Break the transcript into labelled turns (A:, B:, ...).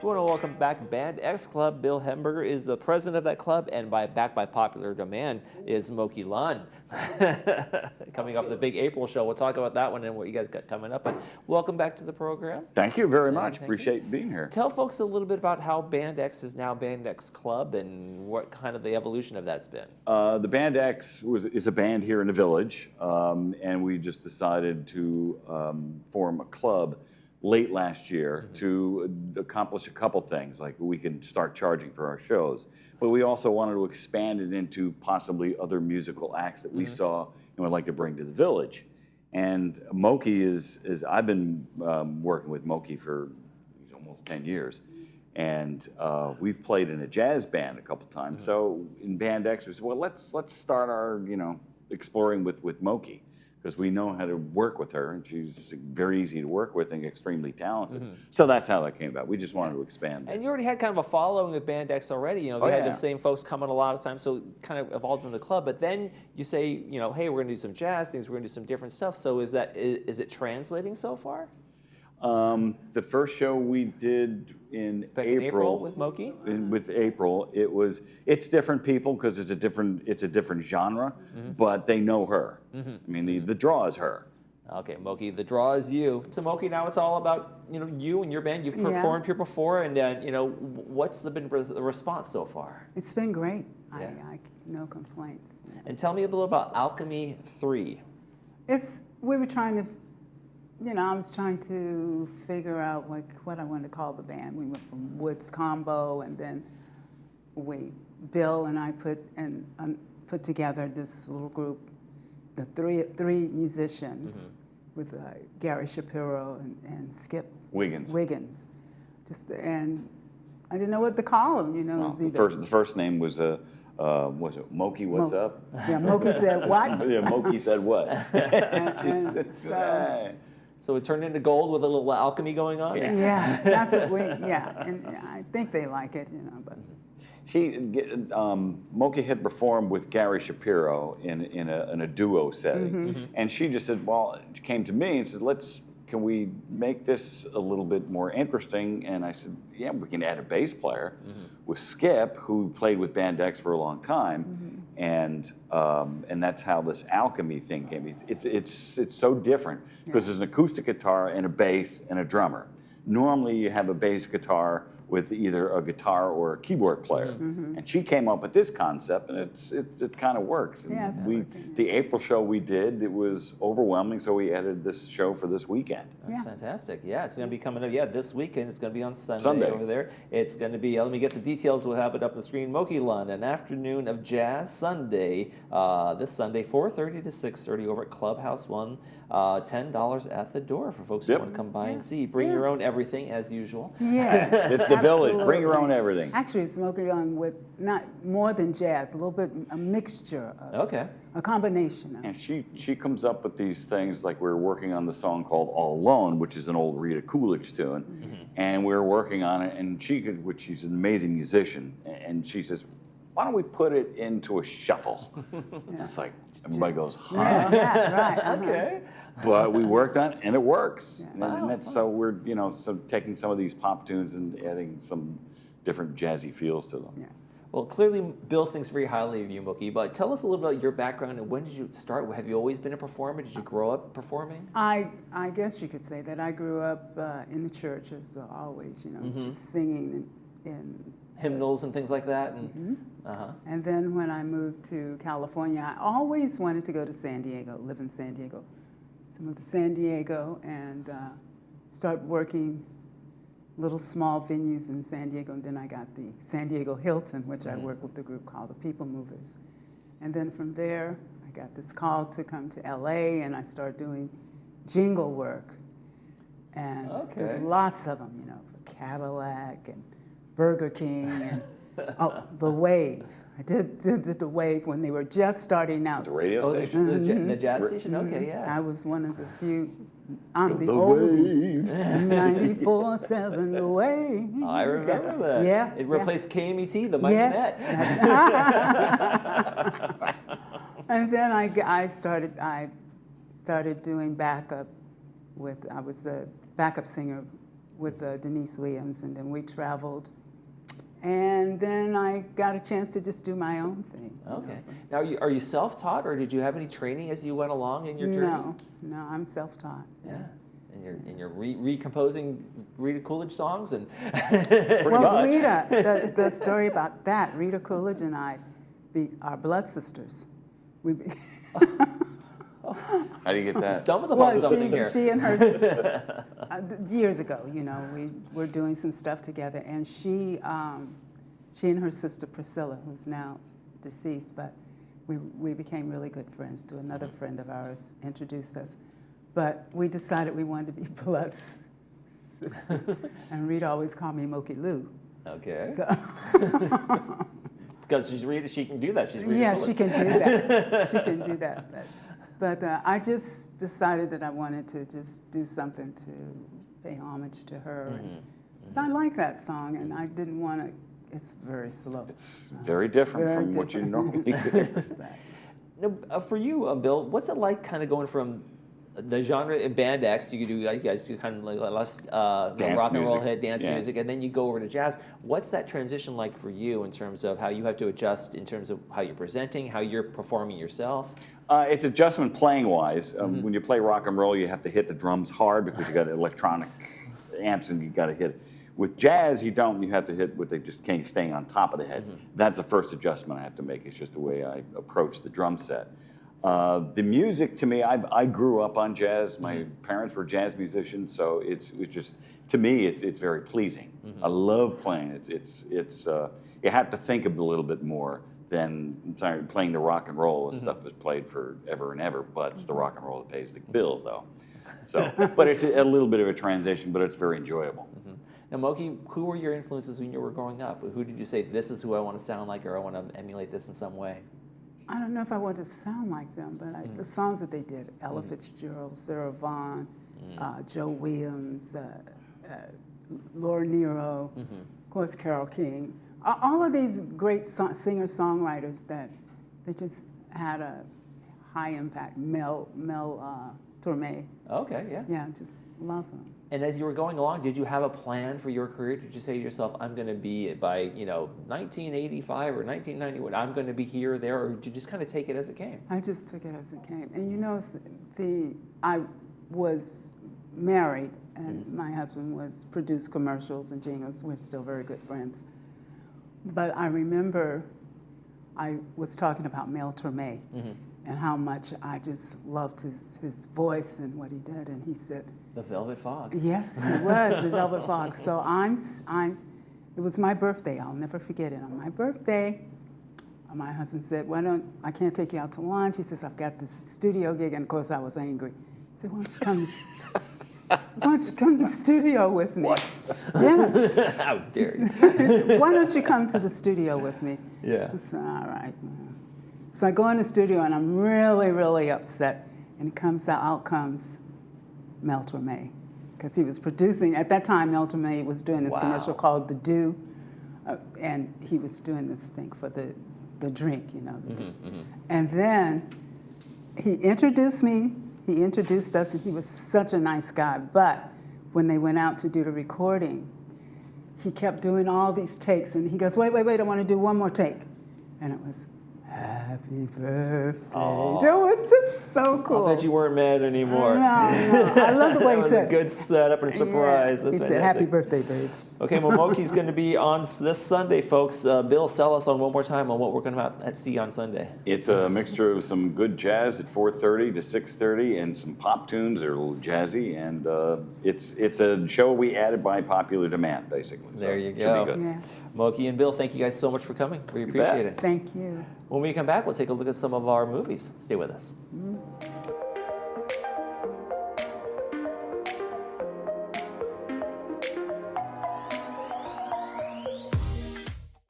A: We want to welcome back Band X Club. Bill Hemberger is the president of that club, and back by popular demand is Moqui Lund. Coming off the big April show. We'll talk about that one and what you guys got coming up. But welcome back to the program.
B: Thank you very much. Appreciate being here.
A: Tell folks a little bit about how Band X is now Band X Club and what kind of the evolution of that's been.
B: The Band X is a band here in the village, and we just decided to form a club late last year to accomplish a couple things, like we can start charging for our shows, but we also wanted to expand it into possibly other musical acts that we saw and would like to bring to the village. And Moqui is I've been working with Moqui for almost 10 years, and we've played in a jazz band a couple times. So in Band X, we said, well, let's start our exploring with Moqui, because we know how to work with her, and she's very easy to work with and extremely talented. So that's how that came about. We just wanted to expand.
A: And you already had kind of a following with Band X already. You had the same folks coming a lot of times, so it kind of evolved in the club. But then you say, hey, we're going to do some jazz things, we're going to do some different stuff. So is it translating so far?
B: The first show we did in April
A: with Moqui.
B: With April, it's different people because it's a different genre, but they know her. I mean, the draw is her.
A: Okay, Moqui, the draw is you. So Moqui, now it's all about you and your band. You've performed here before, and what's been the response so far?
C: It's been great. I no complaints.
A: And tell me a little about Alchemy 3.
C: We were trying to. I was trying to figure out what I wanted to call the band. We went from Woods Combo, and then Bill and I put together this little group, the three musicians with Gary Shapiro and Skip Wiggins. And I didn't know what to call them. It was
B: the first name was it Moqui? What's up?
C: Yeah, Moqui said what?
B: Yeah, Moqui said what?
A: So it turned into gold with a little alchemy going on?
C: Yeah, that's what and I think they like it, but.
B: Moqui had performed with Gary Shapiro in a duo setting, and she just said, well, she came to me and said, can we make this a little bit more interesting? And I said, yeah, we can add a bass player with Skip, who played with Band X for a long time, and that's how this alchemy thing came. It's so different because there's an acoustic guitar and a bass and a drummer. Normally you have a bass guitar with either a guitar or a keyboard player, and she came up with this concept, and it kind of works. And the April show we did, it was overwhelming, so we added this show for this weekend.
A: That's fantastic. Yeah, it's going to be coming up. Yeah, this weekend. It's going to be on Sunday over there. It's going to be. Let me get the details. We'll have it up on the screen. Moqui Lund, an afternoon of jazz Sunday. This Sunday, 4:30 to 6:30 over at Clubhouse One. $10 at the door for folks who want to come by and see. Bring your own everything as usual.
C: Yes,
B: it's the village. Bring your own everything.
C: Actually, it's Moqui Lund with not more than jazz, a little bit a mixture of a combination.
B: And she comes up with these things, like we're working on the song called All Alone, which is an old Rita Coolidge tune, and we're working on it, and she's an amazing musician, and she says, why don't we put it into a shuffle? It's like, everybody goes, huh?
C: Right.
A: Okay.
B: But we worked on it, and it works. And that's so we're, taking some of these pop tunes and adding some different jazzy feels to them.
C: Yeah.
A: Well, clearly Bill thinks very highly of you, Moqui, but tell us a little about your background and when did you start? Have you always been a performer? Did you grow up performing?
C: I guess you could say that. I grew up in the church as always, just singing and
A: hymnals and things like that.
C: And then when I moved to California, I always wanted to go to San Diego, live in San Diego. So I moved to San Diego and start working little small venues in San Diego. And then I got the San Diego Hilton, which I work with a group called the People Movers. And then from there, I got this call to come to LA, and I started doing jingle work. And there's lots of them, for Cadillac and Burger King and the Wave. I did the Wave when they were just starting out.
B: The radio station?
A: The jazz station? Okay, yeah.
C: I was one of the few. I'm the oldies. 94.7 The Wave.
A: I remember that.
C: Yeah.
A: It replaced KMET, the Micanette.
C: And then I started doing backup I was a backup singer with Denise Williams, and then we traveled. And then I got a chance to just do my own thing.
A: Okay. Now, are you self-taught, or did you have any training as you went along in your journey?
C: No, I'm self-taught.
A: Yeah. And you're recomposing Rita Coolidge songs and
C: well, Rita, the story about that, Rita Coolidge and I are blood sisters.
B: How do you get that?
A: Stumbled upon something here.
C: She and her years ago, we were doing some stuff together, and she and her sister Priscilla, who's now deceased, but we became really good friends. To another friend of ours introduced us. But we decided we wanted to be blood sisters. And Rita always called me Moqui Lund.
A: Okay.
C: So
A: because she's Rita, she can do that. She's Rita.
C: Yeah, she can do that. She can do that. But I just decided that I wanted to just do something to pay homage to her. And I like that song, and I didn't want to. It's very slow.
B: It's very different from what you normally do.
A: Now, for you, Bill, what's it like kind of going from the genre in band X, you guys do kind of like less rock and roll hit dance music, and then you go over to jazz. What's that transition like for you in terms of how you have to adjust in terms of how you're presenting, how you're performing yourself?
B: It's adjustment playing wise. When you play rock and roll, you have to hit the drums hard because you got electronic amps and you got to hit it. With jazz, you don't. You have to hit what they just can't stay on top of the heads. That's the first adjustment I have to make. It's just the way I approach the drum set. The music, to me, I grew up on jazz. My parents were jazz musicians, so it's just, to me, it's very pleasing. I love playing. You have to think a little bit more than playing the rock and roll. This stuff is played forever and ever, but it's the rock and roll that pays the bills, though. So, but it's a little bit of a transition, but it's very enjoyable.
A: Now, Moqui, who were your influences when you were growing up? Who did you say, this is who I want to sound like, or I want to emulate this in some way?
C: I don't know if I want to sound like them, but the songs that they did, Ella Fitzgerald, Sarah Vaughan, Joe Williams, Laura Nyro, of course Carole King, all of these great singer-songwriters that they just had a high impact. Mel Torme.
A: Okay, yeah.
C: Yeah, just love them.
A: And as you were going along, did you have a plan for your career? Did you say to yourself, I'm going to be by 1985 or 1991, I'm going to be here or there, or did you just kind of take it as it came?
C: I just took it as it came. And I was married, and my husband produced commercials and jingles. We're still very good friends. But I remember I was talking about Mel Torme and how much I just loved his voice and what he did, and he said,
A: The Velvet Fog.
C: Yes, it was the Velvet Fog. So it was my birthday. I'll never forget it. On my birthday, my husband said, I can't take you out to lunch. He says, I've got this studio gig, and of course I was angry. He said, why don't you come to the studio with me?
B: What?
C: Yes.
A: How dare you?
C: Why don't you come to the studio with me?
A: Yeah.
C: I said, all right. So I go in the studio, and I'm really, really upset. And out comes Mel Torme, because he was producing. At that time, Mel Torme was doing this commercial called The Dew, and he was doing this thing for the drink, And then he introduced me. He introduced us, and he was such a nice guy. But when they went out to do the recording, he kept doing all these takes, and he goes, wait, I want to do one more take. And it was, happy birthday. Oh. It was just so cool.
A: I bet you weren't mad anymore.
C: No. I love the way he said.
A: A good setup and a surprise.
C: Yeah. He said, happy birthday, babe.
A: Okay, well, Moqui's going to be on this Sunday, folks. Bill, sell us on one more time on what we're going to see on Sunday.
B: It's a mixture of some good jazz at 4:30 to 6:30 and some pop tunes that are a little jazzy. And it's a show we added by popular demand, basically.
A: There you
B: Should
A: go.
B: be good.
C: Yeah.
A: Moqui and Bill, thank you guys so much for coming. We appreciate it.
C: Thank you.
A: When we come back, we'll take a look at some of our movies. Stay with us.